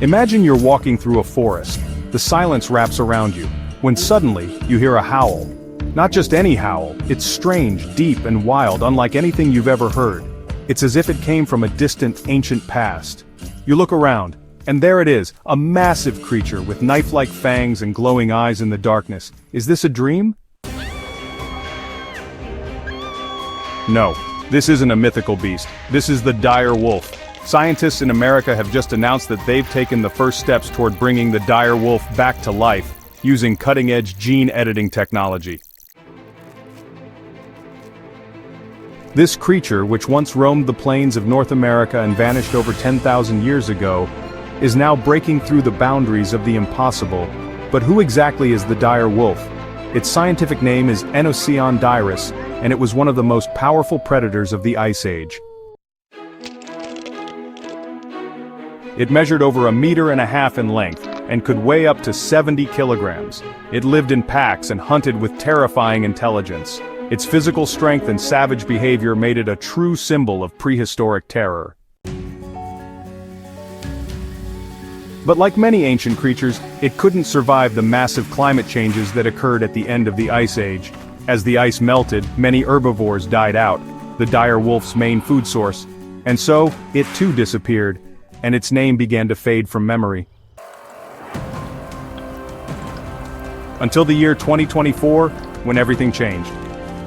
Imagine you're walking through a forest. The silence wraps around you, when suddenly, you hear a howl. Not just any howl, it's strange, deep, and wild, unlike anything you've ever heard. It's as if it came from a distant, ancient past. You look around, and there it is, a massive creature with knife-like fangs and glowing eyes in the darkness. Is this a dream? No, this isn't a mythical beast. This is the dire wolf. Scientists in America have just announced that they've taken the first steps toward bringing the dire wolf back to life, using cutting-edge gene editing technology. This creature, which once roamed the plains of North America and vanished over 10,000 years ago, is now breaking through the boundaries of the impossible. But who exactly is the dire wolf? Its scientific name is Aenocyon dirus, and it was one of the most powerful predators of the Ice Age. It measured over 1.5 meters in length, and could weigh up to 70 kilograms. It lived in packs and hunted with terrifying intelligence. Its physical strength and savage behavior made it a true symbol of prehistoric terror. But like many ancient creatures, it couldn't survive the massive climate changes that occurred at the end of the Ice Age. As the ice melted, many herbivores died out, the dire wolf's main food source. And so, it too disappeared, and its name began to fade from memory. Until the year 2024, when everything changed.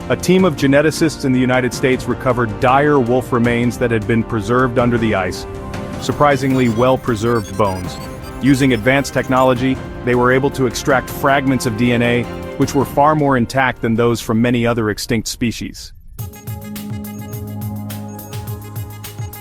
A team of geneticists in the United States recovered dire wolf remains that had been preserved under the ice. Surprisingly well-preserved bones. Using advanced technology, they were able to extract fragments of DNA, which were far more intact than those from many other extinct species.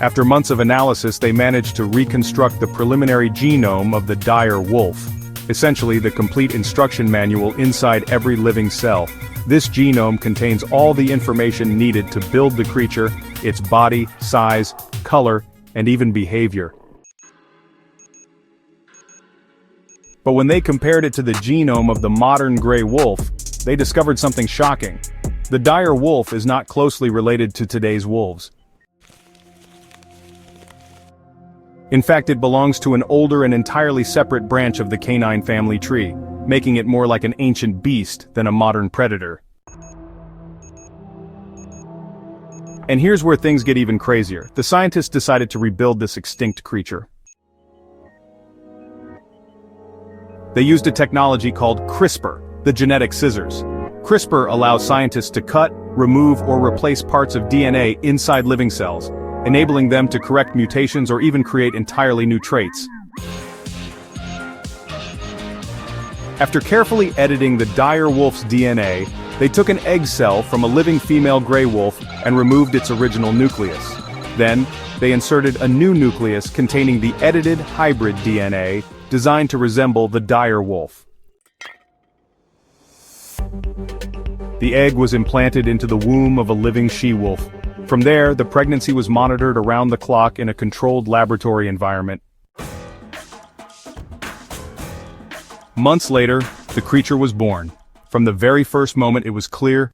After months of analysis, they managed to reconstruct the preliminary genome of the dire wolf, essentially the complete instruction manual inside every living cell. This genome contains all the information needed to build the creature, its body, size, color, and even behavior. But when they compared it to the genome of the modern gray wolf, they discovered something shocking. The dire wolf is not closely related to today's wolves. In fact, it belongs to an older and entirely separate branch of the canine family tree, making it more like an ancient beast than a modern predator. And here's where things get even crazier. The scientists decided to rebuild this extinct creature. They used a technology called CRISPR, the genetic scissors. CRISPR allows scientists to cut, remove, or replace parts of DNA inside living cells, enabling them to correct mutations or even create entirely new traits. After carefully editing the dire wolf's DNA, they took an egg cell from a living female gray wolf and removed its original nucleus. Then, they inserted a new nucleus containing the edited hybrid DNA, designed to resemble the dire wolf. The egg was implanted into the womb of a living she-wolf. From there, the pregnancy was monitored around the clock in a controlled laboratory environment. Months later, the creature was born. From the very first moment, it was clear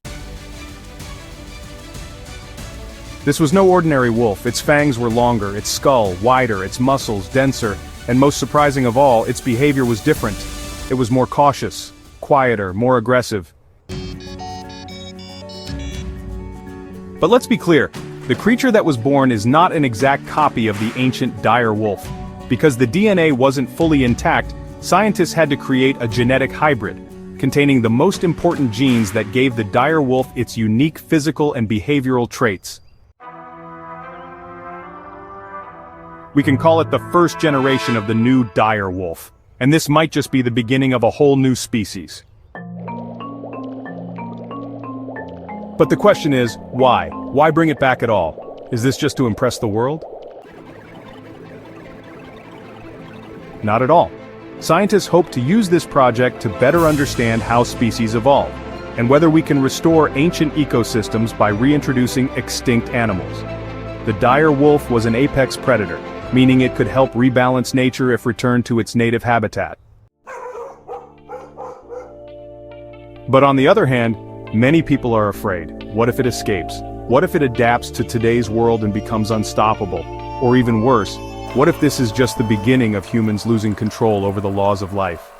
this was no ordinary wolf. Its fangs were longer, its skull wider, its muscles denser, and most surprising of all, its behavior was different. It was more cautious, quieter, more aggressive. But let's be clear, the creature that was born is not an exact copy of the ancient dire wolf. Because the DNA wasn't fully intact, scientists had to create a genetic hybrid, containing the most important genes that gave the dire wolf its unique physical and behavioral traits. We can call it the first generation of the new dire wolf, and this might just be the beginning of a whole new species. But the question is, why? Why bring it back at all? Is this just to impress the world? Not at all. Scientists hope to use this project to better understand how species evolve, and whether we can restore ancient ecosystems by reintroducing extinct animals. The dire wolf was an apex predator, meaning it could help rebalance nature if returned to its native habitat. But on the other hand, many people are afraid. What if it escapes? What if it adapts to today's world and becomes unstoppable? Or even worse, What if this is just the beginning of humans losing control over the laws of life?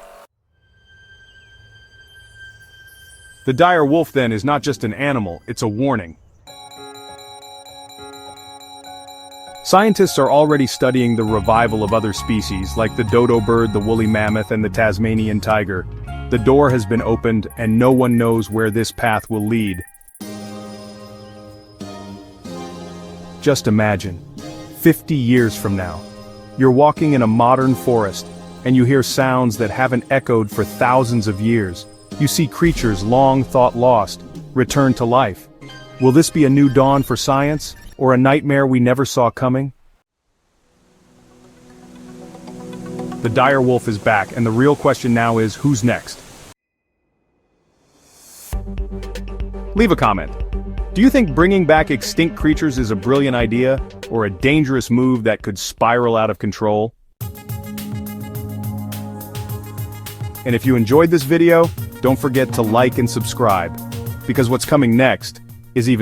The dire wolf, then, is not just an animal, it's a warning. Scientists are already studying the revival of other species, like the dodo bird, the woolly mammoth, and the Tasmanian tiger. The door has been opened, and no one knows where this path will lead. Just imagine, 50 years from now, you're walking in a modern forest, and you hear sounds that haven't echoed for thousands of years. You see creatures long thought lost, return to life. Will this be a new dawn for science, or a nightmare we never saw coming? The dire wolf is back, and the real question now is, who's next? Leave a comment. Do you think bringing back extinct creatures is a brilliant idea, or a dangerous move that could spiral out of control? And if you enjoyed this video, don't forget to like and subscribe, because what's coming next is even